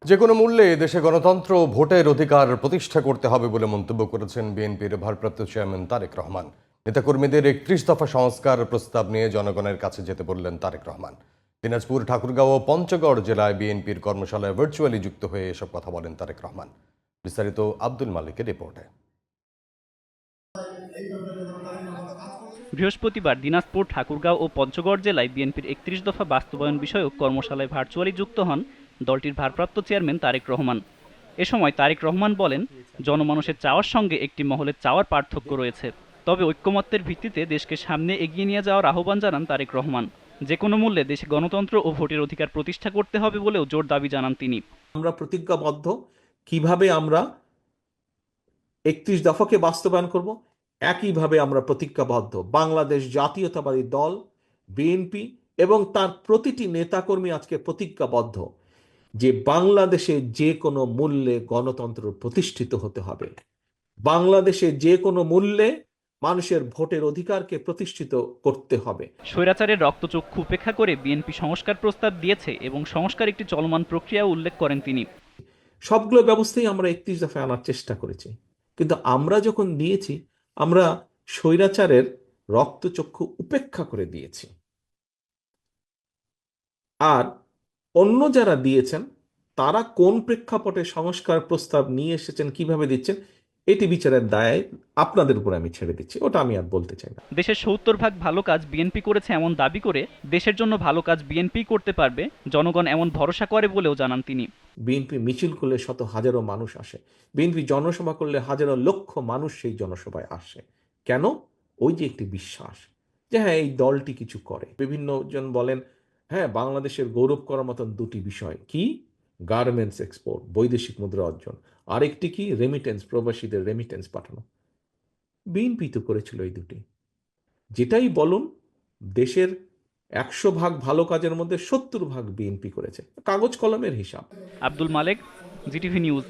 যে কোনো মূল্যে দেশে গণতন্ত্র ও ভোটের অধিকার প্রতিষ্ঠা করতে হবে বলে মন্তব্য করেছেন বিএনপির ভারপ্রাপ্ত চেয়ারম্যান তারেক রহমান। নেতাকর্মীদের ৩১ দফা সংস্কার প্রস্তাব নিয়ে জনগণের কাছে যেতে বললেন তারেক রহমান। দিনাজপুর, ঠাকুরগাঁও ও পঞ্চগড় জেলায় বিএনপির কর্মশালায় ভার্চুয়ালি যুক্ত হয়ে এসব কথা বলেন তারেক রহমান। বিস্তারিত আব্দুল মালিকের রিপোর্টে। বৃহস্পতিবার দিনাজপুর, ঠাকুরগাঁও ও পঞ্চগড় জেলায় বিএনপির ৩১ দফা বাস্তবায়ন বিষয়ক কর্মশালায় ভার্চুয়ালি যুক্ত হন দলটির ভারপ্রাপ্ত চেয়ারম্যান তারেক রহমান। এ সময় তারেক রহমান বলেন, জনমানুষের চাওয়ার সঙ্গে একটি মহলের চাওয়ার পার্থক্য রয়েছে, তবে ঐক্যমত্যের ভিত্তিতে দেশকে সামনে এগিয়ে নিয়ে যাওয়ার আহ্বান জানান তারেক রহমান। যে কোনো মূল্যে দেশে গণতন্ত্র ও ভোটের অধিকার প্রতিষ্ঠা করতে হবে বলেও জোর দাবি জানান তিনি। আমরা প্রতিজ্ঞাবদ্ধ কিভাবে আমরা ৩১ দফাকে বাস্তবায়ন করব, একইভাবে আমরা প্রতিজ্ঞাবদ্ধ বাংলাদেশ জাতীয়তাবাদী দল বিএনপি এবং তার প্রতিটি নেতাকর্মী আজকে প্রতিজ্ঞাবদ্ধ যে বাংলাদেশে যে কোনো মূল্যে গণতন্ত্র প্রতিষ্ঠিত হতে হবে। বাংলাদেশে যে কোনো মূল্যে মানুষের ভোটের অধিকারকে প্রতিষ্ঠিত করতে হবে। স্বৈরাচারের রক্তচক্ষু উপেক্ষা করে বিএনপি সংস্কার প্রস্তাব দিয়েছে এবং সংস্কার একটি চলমান প্রক্রিয়া উল্লেখ করেন তিনি। সবগুলো ব্যবস্থাই আমরা ৩১ দফায় আনার চেষ্টা করেছি, কিন্তু আমরা যখন দিয়েছি আমরা স্বৈরাচারের রক্তচক্ষু উপেক্ষা করে দিয়েছি। আর অন্য যারা দিয়েছেন তারা কোন প্রেক্ষাপটে সংস্কার প্রস্তাব নিয়ে এসেছেন, কিভাবে দিচ্ছেন, এটি বিচারের দায় আপনাদের উপর আমি ছেড়ে দিচ্ছি, ওটা আমি আর বলতে চাই না। দেশের ৭০ ভাগ ভালো কাজ বিএনপি করেছে এমন দাবি করে দেশের জন্য ভালো কাজ বিএনপি করতে পারবে, জনগণ এমন ভরসা করে বলেও জানান তিনি। বিএনপি মিছিল করলে শত হাজারো মানুষ আসে, বিএনপি জনসভা করলে হাজারো লক্ষ মানুষ সেই জনসভায় আসে। কেন? ওই যে একটি বিশ্বাস যে হ্যাঁ এই দলটি কিছু করে। বিভিন্ন জন বলেন হ্যাঁ বাংলাদেশের গৌরব করার মতন দুটি বিষয় কি, গার্মেন্টস এক্সপোর্ট, বৈদেশিক মুদ্রা অর্জন, আরেকটি কি রেমিটেন্স, প্রবাসীদের রেমিটেন্স পাঠানো। বিএনপি তো করেছিল এই দুটি। যেটাই বলুন, দেশের ১০০ ভাগ ভালো কাজের মধ্যে ৭০ ভাগ বিএনপি করেছে, কাগজ কলমের হিসাব। আব্দুল মালেক, জিটিভি নিউজ।